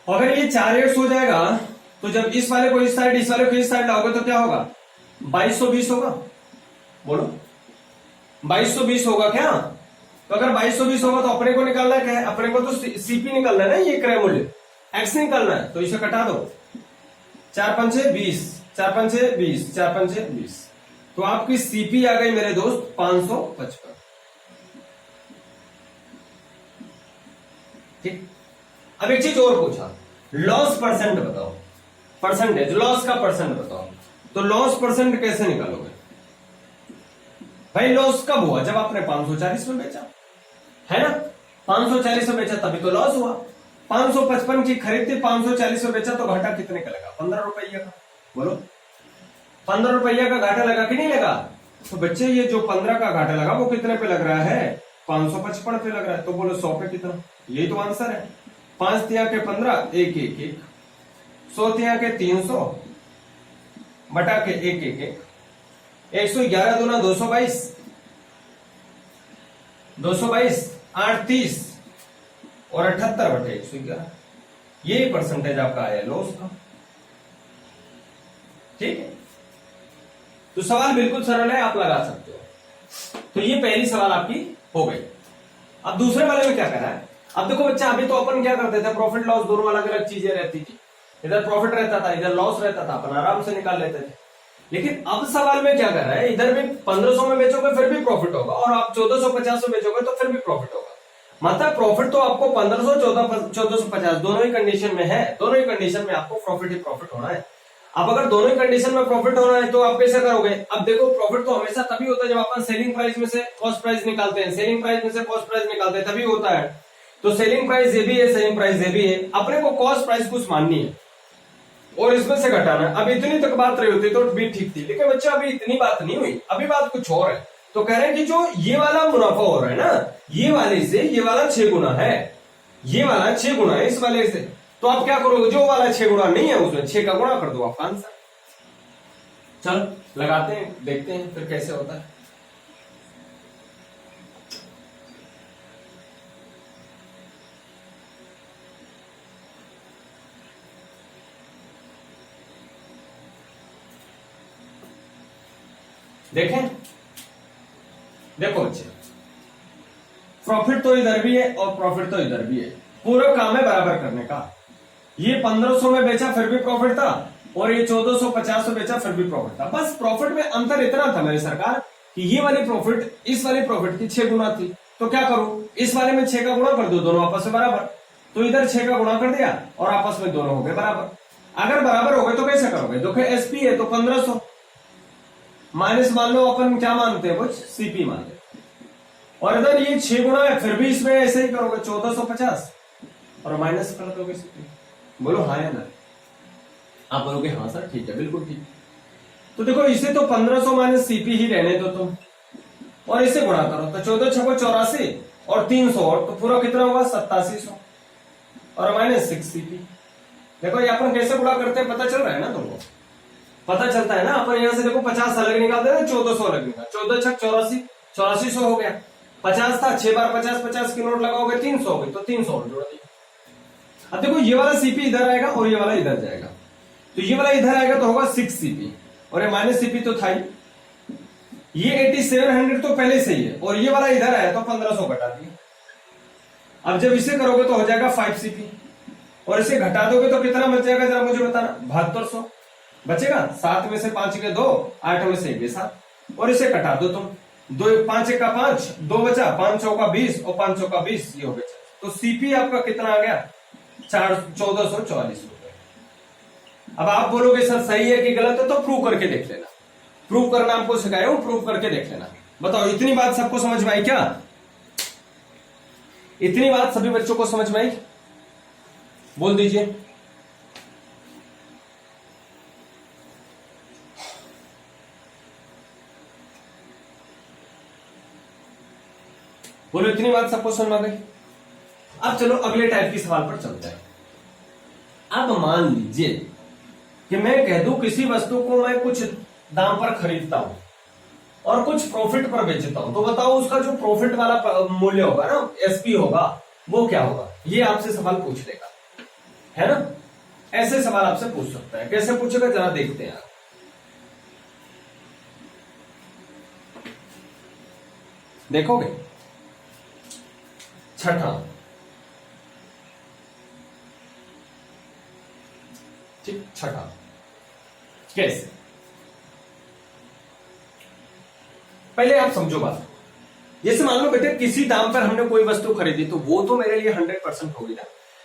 Speaker 1: अगर ये 4x हो जाएगा तो जब इस वाले को इस साइड, इस वाले को इस साइड लाओगे तो क्या होगा? 2220 होगा। बोलो 2220 होगा क्या? तो अगर 2220 होगा तो अपने को निकालना क्या है? अपने को तो सीपी निकालना है ना, ये क्रय मूल्य एक्स निकालना है, तो इसे कटा दो। 4 पंचे 20, 4 पंचे 20, 4 पंचे 20, तो आपकी सीपी आ गई मेरे दोस्त 555। ठीक, अब एक चीज और पूछा, लॉस परसेंट बताओ, परसेंटेज लॉस का परसेंट बताओ। तो लॉस परसेंट कैसे निकालोगे भाई? लॉस कब हुआ? जब आपने 540 में बेचा, है ना? 540 में बेचा तभी तो लॉस हुआ। 555 की खरीद थी, 540 में बेचा, तो घाटा कितने का लगा? 15 रुपया का। बोलो 15 रुपया का घाटा लगा कि नहीं लगा? तो बच्चे ये जो 15 का घाटा लगा वो कितने पे लग रहा है? 555 पे लग रहा है, तो बोलो 100 पे कितना? यही तो आंसर है। 5 तिया के 15, 1 1 1, 100 तिया के 300 बटा के 1 1 1, 111 दूना 222, 222 8 30 और 78 बटे 111, ये परसेंटेज आपका आया लॉस का। ठीक है, तो सवाल बिल्कुल सरल है, आप लगा सकते हो। तो ये पहली सवाल आपकी हो गई। अब दूसरे वाले में क्या कर रहा है? अब देखो बच्चा, अभी तो अपन क्या करते थे, प्रॉफिट लॉस दोनों अलग अलग चीजें रहती थी। इधर प्रॉफिट रहता था, इधर लॉस रहता था, अपन आराम से निकाल लेते थे। लेकिन अब सवाल में क्या कर रहा है? इधर भी 1500 में बेचोगे फिर भी प्रॉफिट होगा, और आप 1450 में बेचोगे तो फिर भी प्रॉफिट होगा। मतलब प्रॉफिट तो आपको 1500 1450 दोनों ही कंडीशन में है, दोनों ही कंडीशन में आपको प्रॉफिट ही प्रॉफिट होना है। अब अगर दोनों ही कंडीशन में प्रॉफिट होना है तो आप कैसे करोगे? अब देखो, प्रॉफिट तो हमेशा तभी होता है जब अपन सेलिंग प्राइस में से कॉस्ट प्राइस निकालते हैं, सेलिंग प्राइस में से कॉस्ट प्राइस निकालते हैं, तभी होता है। तो सेलिंग प्राइस ये भी है, सेलिंग प्राइस ये भी है, अपने को कॉस्ट प्राइस कुछ माननी है और इसमें से घटाना है। अब इतनी तक बात रही होती तो भी ठीक थी, लेकिन बच्चा अभी इतनी बात नहीं हुई, अभी बात कुछ और है। तो कह रहे हैं कि जो ये वाला मुनाफा हो रहा है ना, ये वाले से ये वाला 6 गुना है, ये वाला 6 गुना है इस वाले से। तो आप क्या करोगे? जो वाला 6 गुना नहीं है उसमें 6 का गुणा कर दो, आपका आंसर। चल लगाते हैं, देखते हैं फिर कैसे होता है। देखें, देखो बच्चे, प्रॉफिट तो इधर भी है और प्रॉफिट तो इधर भी है, पूरा काम है बराबर करने का। ये 1500 में बेचा फिर भी प्रॉफिट था, और ये 1450 में बेचा फिर भी प्रॉफिट था। बस प्रॉफिट में अंतर इतना था मेरी सरकार कि ये वाली प्रॉफिट इस वाली प्रॉफिट की 6 गुना थी। तो क्या करूं, इस वाले में 6 का गुणा कर दो, दोनों आपस में बराबर। तो इधर 6 का गुणा कर दिया और आपस में दोनों हो गए बराबर। अगर बराबर हो गए तो कैसे करोगे, देखो एसपी है तो 1500 माइनस मान लो अपन क्या मानते हैं, कुछ सीपी मान लेते, और इधर ये 6 गुना है, फिर भी इसमें ऐसे ही करोगे 1450 और माइनस कर दोगे सीपी। बोलो हाँ या ना, आप बोलोगे हाँ सर ठीक है, बिल्कुल ठीक। तो देखो इसे तो 1500 माइनस सीपी ही रहने दो तुम, और इसे गुणा करो तो 14 छको 84 और 300 और तो पूरा कितना होगा 8700 और माइनस 6 सीपी। देखो ये अपन कैसे गुणा करते हैं पता चल रहा है ना तुमको, पता चलता है ना। अपन यहाँ से देखो 50 अलग निकालते हैं, 1400 अलग निकाल, 14 छक 84 8400 हो गया। 50 था, 6 बार 50 50 की नोट लगाओगे 300 हो गई, तो 300 और जोड़ दिया। अब देखो ये वाला सीपी इधर आएगा और ये वाला इधर जाएगा, तो ये वाला इधर आएगा तो होगा 6 सीपी और ये माइनस सीपी तो था ही। ये 8700 तो पहले से ही है, और ये वाला इधर आया तो 1500 घटा दिया। अब जब इसे करोगे तो हो जाएगा 5 सीपी, और इसे घटा दोगे तो कितना बच जाएगा जरा मुझे बताना, 7200 बचेगा। 7 में से 5 के 2, 8 में से 1 7, और इसे कटा दो तुम, 2 5 1 का 5, 2 बचा, 5 चौ का 20 और 5 चौ का 20, ये हो गया। तो सीपी आपका कितना आ गया, 1440 रुपए। अब आप बोलोगे सर सही है कि गलत है, तो प्रूव करके देख लेना। प्रूव करना आपको सिखाया हूं, प्रूव करके देख लेना। बताओ इतनी बात सबको समझ में आई क्या, इतनी बात सभी बच्चों को समझ में आई, बोल दीजिए। बोलो इतनी बात सबको समझ में आ गई। अब चलो अगले टाइप की सवाल पर चलते हैं। अब मान लीजिए कि मैं कह दूं किसी वस्तु को मैं कुछ दाम पर खरीदता हूं और कुछ प्रॉफिट पर बेचता हूं, तो बताओ उसका जो प्रॉफिट वाला मूल्य होगा ना, एसपी होगा, वो क्या होगा। ये आपसे सवाल पूछ लेगा, है ना, ऐसे सवाल आपसे पूछ सकता है। कैसे पूछेगा जरा देखते हैं। देखोगे छठा, ठीक, छठा कैसे, पहले आप समझो बात। जैसे मान लो बेटे किसी दाम पर हमने कोई वस्तु खरीदी, तो वो तो मेरे लिए 100% होगी ना।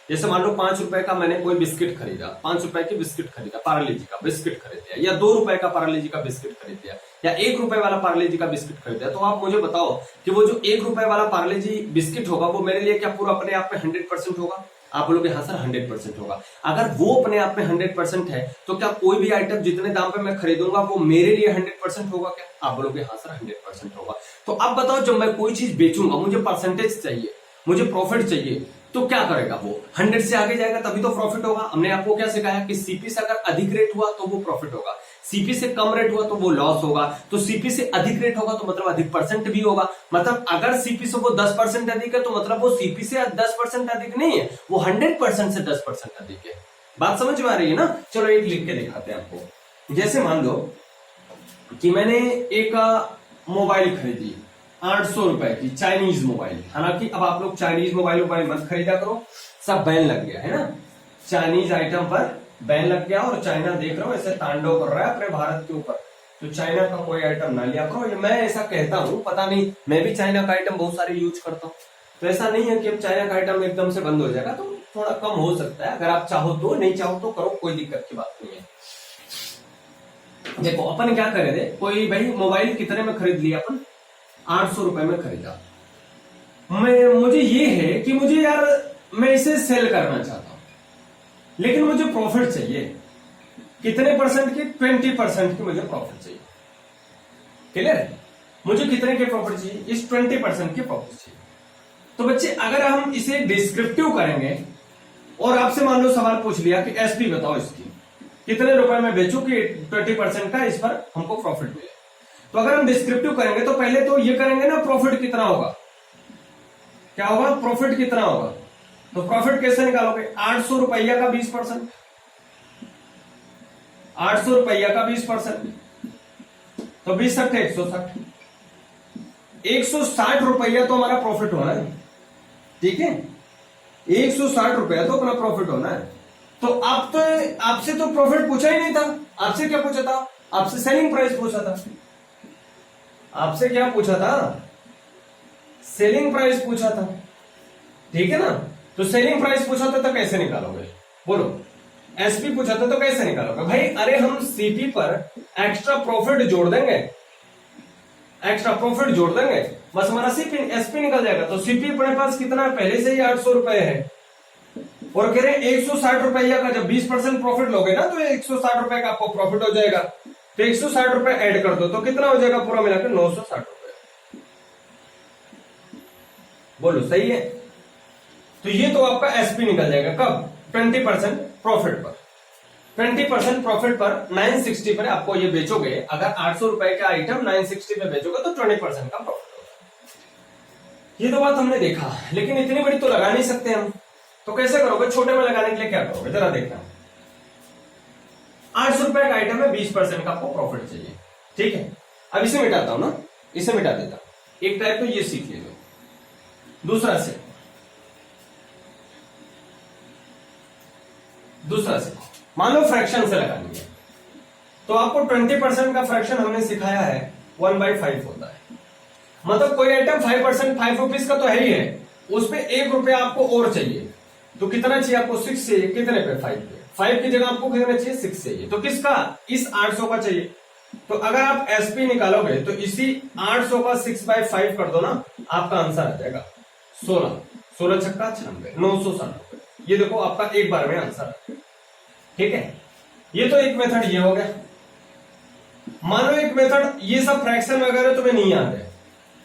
Speaker 1: जैसे मान लो 5 रुपए का मैंने कोई बिस्किट खरीदा, 5 रुपए की बिस्किट खरीदा, पार्ले जी का बिस्किट खरीद लिया, या 2 रुपए का पार्ले जी का बिस्किट खरीद लिया, या 1 रुपए वाला पार्ले जी का बिस्किट खरीद लिया। तो आप मुझे बताओ कि वो जो 1 रुपए वाला पार्ले जी बिस्किट होगा वो मेरे लिए क्या पूरा अपने आप में 100% होगा। आप बोलोगे हाँ सर 100% होगा। अगर वो अपने आप में 100% है तो क्या कोई भी आइटम जितने दाम पे मैं खरीदूंगा वो मेरे लिए 100% होगा क्या। आप बोलोगे हाँ सर 100% होगा। तो अब बताओ जब मैं कोई चीज बेचूंगा, मुझे परसेंटेज चाहिए, मुझे प्रॉफिट चाहिए, तो क्या करेगा वो 100 से आगे जाएगा तभी तो प्रॉफिट होगा। हमने आपको क्या सिखाया कि सीपी से अगर अधिक रेट हुआ तो वो प्रॉफिट होगा, सीपी से कम रेट हुआ तो वो लॉस होगा। तो सीपी से अधिक रेट होगा तो मतलब अधिक परसेंट भी होगा। मतलब अगर सीपी से वो 10% अधिक है तो मतलब वो सीपी से 10% अधिक नहीं है, वो 100% से 10% अधिक है। बात समझ में आ रही है ना। चलो एक लिख के दिखाते हैं आपको। जैसे मान लो कि मैंने एक मोबाइल खरीदी 800 रुपए की, चाइनीज मोबाइल। हालांकि अब आप लोग चाइनीज मोबाइल मत खरीदा करो, सब बैन लग गया है ना, चाइनीज आइटम पर बैन लग गया। और चाइना देख रहा हूं ऐसे तांडव कर रहा है अपने भारत के ऊपर, तो चाइना का कोई आइटम ना लिया करो। मैं ऐसा कहता हूं, पता नहीं, मैं भी चाइना का आइटम बहुत सारे यूज करता हूं, तो ऐसा नहीं है कि अब चाइना का आइटम एकदम से बंद हो जाएगा, तो थोड़ा कम हो सकता है। अगर आप चाहो तो, नहीं चाहो तो करो, कोई दिक्कत की बात नहीं है। देखो अपन क्या करे थे, कोई भाई मोबाइल कितने में खरीद लिया अपन, 800 रुपए में खरीदा। मुझे ये है कि मुझे यार मैं इसे सेल करना चाहता हूं, लेकिन मुझे प्रॉफिट चाहिए। कितने परसेंट की, 20% की मुझे प्रॉफिट चाहिए। क्लियर है, मुझे कितने के प्रॉफिट चाहिए, इस 20% की प्रॉफिट चाहिए। तो बच्चे अगर हम इसे डिस्क्रिप्टिव करेंगे और आपसे मान लो सवाल पूछ लिया कि एसपी बताओ इसकी कितने रुपए में बेचू कि 20% का इस पर हमको प्रॉफिट मिले, तो अगर हम डिस्क्रिप्टिव करेंगे तो पहले तो ये करेंगे ना प्रॉफिट कितना होगा, क्या होगा, प्रॉफिट कितना होगा। तो प्रॉफिट कैसे निकालोगे, 800 रुपया का 20%, 800 रुपया का 20%, तो 20 सट्ठे 160, 160 रुपया तो हमारा प्रॉफिट होना है, ठीक है, 160 रुपया तो अपना प्रॉफिट होना है। तो अब तो आपसे तो प्रॉफिट पूछा ही नहीं था, आपसे क्या पूछा था, आपसे सेलिंग प्राइस पूछा था, आपसे क्या पूछा था, सेलिंग प्राइस पूछा था, ठीक है ना। तो सेलिंग प्राइस पूछा था तो कैसे निकालोगे, बोलो, एसपी पूछा था तो कैसे निकालोगे भाई, अरे हम सीपी पर एक्स्ट्रा प्रॉफिट जोड़ देंगे, एक्स्ट्रा प्रॉफिट जोड़ देंगे, बस हमारा सीपी एसपी निकल जाएगा। तो सीपी अपने पास कितना है, पहले से ही 800 रुपए है, और कह रहे हैं 160 रुपया का जब 20% प्रॉफिट लोगे ना तो 160 रुपए का आपको प्रॉफिट हो जाएगा। तो 160 रुपए ऐड कर दो तो कितना हो जाएगा पूरा मिलाकर 960 रुपए। बोलो सही है। तो ये तो आपका एसपी निकल जाएगा कब, 20% प्रॉफिट पर, 20% प्रॉफिट पर 960 पर आपको ये बेचोगे। अगर 800 रुपए का आइटम 960 पे बेचोगे तो 20% का प्रॉफिट होगा। ये तो बात हमने देखा, लेकिन इतनी बड़ी तो लगा नहीं सकते हम, तो कैसे करोगे, छोटे में लगाने के लिए क्या करोगे जरा देखना। 800 रुपए का आइटम है, 20% का आपको प्रॉफिट चाहिए, ठीक है। अब इसे मिटाता हूं ना, इसे मिटा देता हूं, एक टाइप तो ये सीख लीजिए, दूसरा से मान लो फ्रैक्शन से लगानी है, तो आपको 20% का फ्रैक्शन हमने सिखाया है 1/5 होता है, मतलब कोई आइटम 5% 5 रुपीज का तो है ही है, उस पे 1 रुपया आपको और चाहिए, तो कितना चाहिए आपको, 6 चाहिए, कितने पे, 5 पे, 5 की जगह आपको कितना चाहिए, 6 चाहिए, तो किसका, इस 800 का चाहिए। तो अगर आप एसपी निकालोगे तो इसी 800 का 6/5 कर दो ना, आपका आंसर आ जाएगा 16, 16 छक्का 96, 960 रुपए। ये देखो आपका एक बार में आंसर आ गया, ठीक है। ये तो एक मेथड ये हो गया। मानो एक मेथड, ये सब फ्रैक्शन वगैरह तुम्हें नहीं याद है,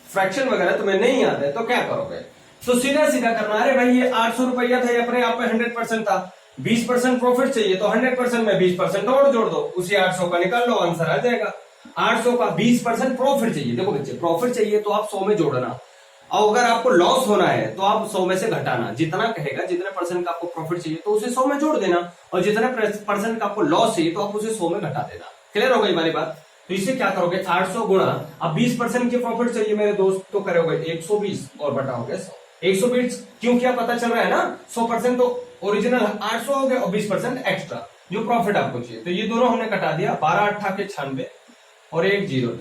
Speaker 1: फ्रैक्शन वगैरह तुम्हें नहीं याद है, तो क्या करोगे, तो सीधा सीधा करना, अरे भाई ये 800 रुपया था, ये अपने आप में 100% था, 20% प्रॉफिट चाहिए, तो 100% में 20% और जोड़ दो, उसी 800 का निकाल लो, आंसर आ जाएगा। 800 का 20% प्रॉफिट चाहिए, देखो बच्चे प्रॉफिट चाहिए तो आप 100 में जोड़ना, और अगर आपको लॉस होना है तो आप 100 में से घटाना, जितना कहेगा, जितने परसेंट का आपको प्रॉफिट चाहिए तो उसे 100 में जोड़ देना, और जितने परसेंट का आपको लॉस चाहिए तो आप उसे 100 में घटा देना। क्लियर हो गई हमारी बात। तो इसे क्या करोगे, 800 गुणा, अब 20% की प्रॉफिट चाहिए मेरे दोस्त, तो करोगे 120 और बटाओगे 100। 120 क्यों, क्या पता चल रहा है ना, 100% तो ओरिजिनल 800 हो गया और 20% एक्स्ट्रा जो प्रॉफिट आपको चाहिए, तो ये दोनों हमने कटा दिया, 12 8 के 96 और 1 0,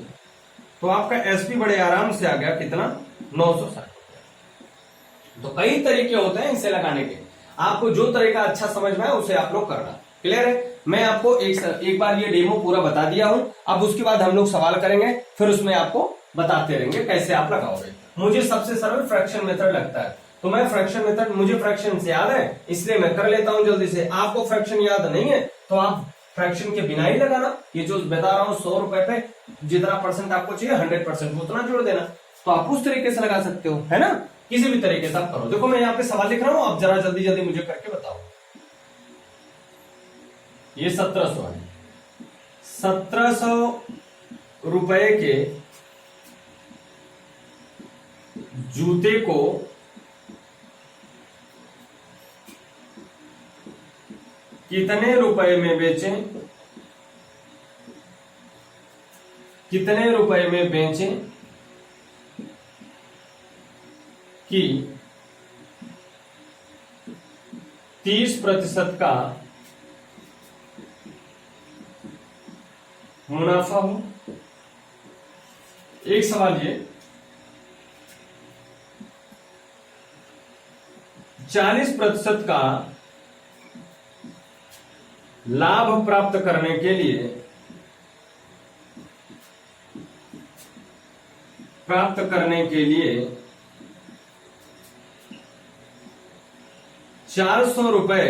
Speaker 1: तो आपका एसपी बड़े आराम से आ गया कितना, 960 रुपया। तो कई तरीके होते हैं इसे लगाने के, आपको जो तरीका अच्छा समझ में आए उसे आप लोग करना। क्लियर है। मैं आपको एक बार ये डेमो पूरा बता दिया हूं, अब उसके बाद हम लोग सवाल करेंगे, फिर उसमें आपको बताते रहेंगे कैसे आप लगाओगे। मुझे सबसे सरल फ्रैक्शन मेथड लगता है, तो मैं फ्रैक्शन मेथड, मुझे फ्रैक्शन से याद है इसलिए मैं कर लेता हूं जल्दी से। आपको फ्रैक्शन याद नहीं है तो आप फ्रैक्शन के बिना ही लगाना, ये जो बता रहा हूं 100 रुपए पे जितना परसेंट आपको चाहिए 100% उतना जोड़ देना, तो आप उस तरीके से लगा सकते हो, है ना, किसी भी तरीके से आप करो। देखो मैं यहाँ पे सवाल लिख रहा हूं, आप जरा जल्दी जल्दी मुझे करके बताओ। ये 1700 है, 1700 रुपए के जूते को कितने रुपए में बेचें, कितने रुपए में बेचें कि 30% का मुनाफा हो। एक सवाल ये, 40% का लाभ प्राप्त करने के लिए, प्राप्त करने के लिए 400 रुपए,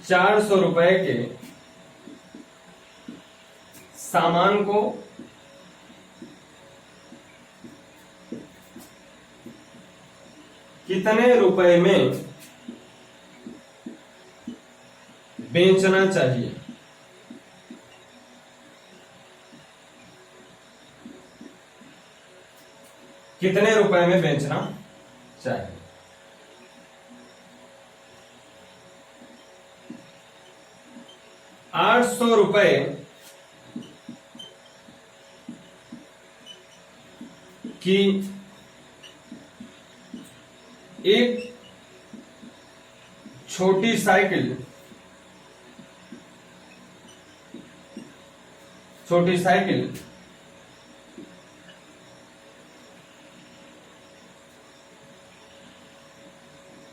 Speaker 1: 400 रुपए के सामान को कितने रुपए में बेचना चाहिए। कितने रुपए में बेचना चाहिए। 800 रुपए की एक छोटी साइकिल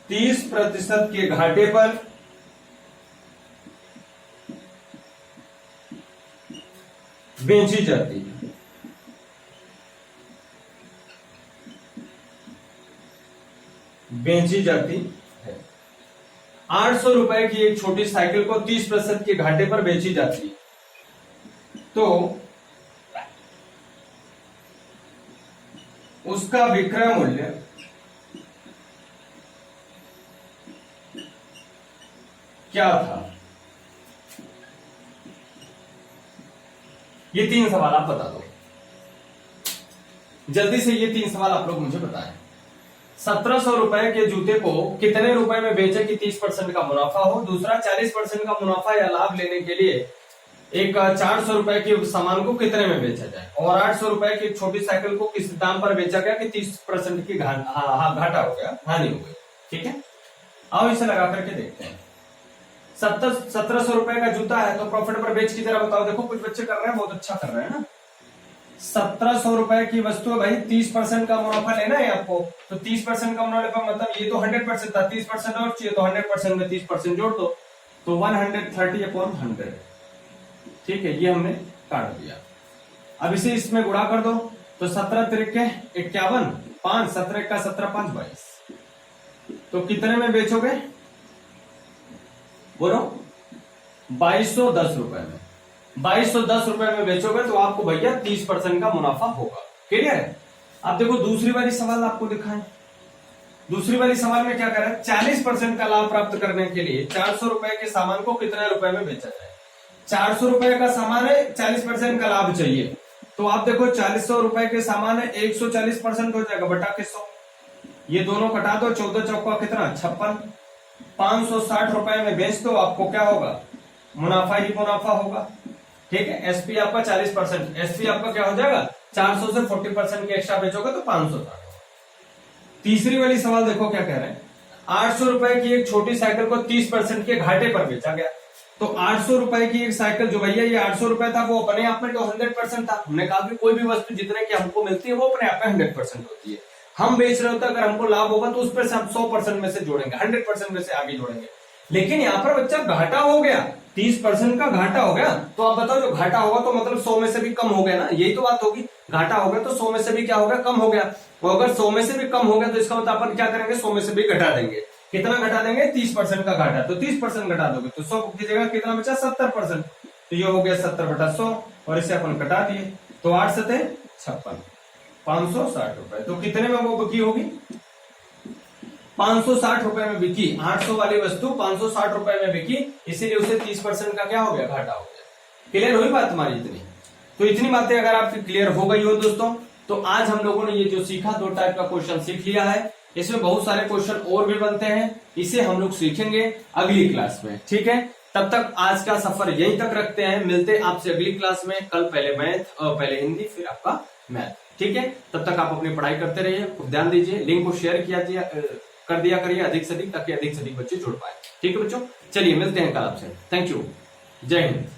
Speaker 1: 30% के घाटे पर बेची जाती है। बेची जाती है। 800 रुपए की एक छोटी साइकिल को 30% के घाटे पर बेची जाती है, तो उसका विक्रय मूल्य क्या था? ये 3 सवाल आप बता दो जल्दी से। ये 3 सवाल आप लोग मुझे बताएं। 1700 रुपए के जूते को कितने रुपए में बेचे कि 30% का मुनाफा हो। दूसरा, 40% का मुनाफा या लाभ लेने के लिए एक 400 रुपए के सामान को कितने में बेचा जाए। और 800 रुपए की छोटी साइकिल को किस दाम पर बेचा गया कि 30% की घाटा हो गया, हानि हो गई। ठीक है, आओ इसे लगा करके देखते हैं। 1700 रुपए का जूता है तो प्रॉफिट पर बेच की जरा बताओ। देखो कुछ बच्चे कर रहे हैं, बहुत अच्छा कर रहे हैं ना। 1700 रुपए की वस्तु है भाई, 30% का मुनाफा लेना है आपको, तो 30% का मुनाफा मतलब ये तो 100% था, 30% और चाहिए तो 100% में 30% जोड़ दो, तो 130/100। ठीक है, ये हमने काट दिया। अब इसे इसमें गुणा कर दो, तो 17 तिरिके 51, 5 17 का 17 5 22, तो कितने में बेचोगे बोलो? 2210 रुपए में। 2210 रुपए में बेचोगे तो आपको भैया 30% का मुनाफा होगा। क्लियर है? अब देखो दूसरी वाली सवाल आपको दिखाएं। दूसरी वाली सवाल में क्या कर रहा है? 40% का लाभ प्राप्त करने के लिए 400 रुपए के सामान को कितने रुपए में बेचा जाए। 400 रुपए का सामान है, 40% का लाभ चाहिए, तो आप देखो 400 रुपए के सामान है, 140% हो जाएगा बटा के 100। ये दोनों कटा दो, 14 चौका कितना 56। 560 रुपए में बेच दो, आपको क्या होगा? मुनाफा ही मुनाफा होगा। ठीक है, एसपी आपका 40%, एसपी आपका क्या हो जाएगा? 400 से 40% के एक्स्ट्रा बेचोगे तो 560। तीसरी वाली सवाल देखो क्या कह रहे हैं। 800 रुपए की एक छोटी साइकिल को 30% के घाटे पर बेचा गया, तो 800 रुपए की एक साइकिल जो भैया ये 800 रुपए था वो अपने आप में तो 100% था। हमने कहा कि कोई भी वस्तु जितने की हमको मिलती है वो अपने आप में 100% होती है। हम बेच रहे होते, अगर हमको लाभ होगा तो उस पर से हम 100% में से जोड़ेंगे, 100% में से आगे जोड़ेंगे। लेकिन यहाँ पर बच्चा घाटा हो गया, 30% का घाटा हो गया, तो आप बताओ जो घाटा होगा तो मतलब 100 में से भी कम हो गया ना, यही तो बात होगी। घाटा हो गया तो 100 में से भी क्या हो गया? कम हो गया। और अगर 100 में से भी कम हो गया तो इसका मतलब अपन क्या करेंगे? 100 में से भी घटा देंगे। कितना घटा देंगे? 30% का घाटा, तो 30% घटा दोगे तो 100 की जगह कितना बचा? 70%। तो ये हो गया 70/100 और इसे अपन घटा दिए, तो 8 सते 56, 560 रुपए। तो कितने में वो बिकी होगी? 560 रुपए में बिकी। 800 वाली वस्तु 560 रुपए में बिकी, इसीलिए उसे 30% का क्या हो गया? घाटा हो गया। क्लियर हुई बात तुम्हारी इतनी? तो इतनी बातें अगर आपकी क्लियर हो गई हो दोस्तों, तो आज हम लोगों ने ये जो सीखा 2 टाइप का क्वेश्चन सीख लिया है। इसमें बहुत सारे क्वेश्चन और भी बनते हैं, इसे हम लोग सीखेंगे अगली क्लास में। ठीक है, तब तक आज का सफर यहीं तक रखते हैं। मिलते हैं आपसे अगली क्लास में। कल पहले मैथ और पहले हिंदी, फिर आपका मैथ। ठीक है, तब तक आप अपनी पढ़ाई करते रहिए, खूब ध्यान दीजिए। लिंक को शेयर कर दिया करिए अधिक से अधिक, ताकि अधिक से अधिक बच्चे जुड़ पाए। ठीक है बच्चों, चलिए मिलते हैं कल आपसे। थैंक यू, जय हिंद।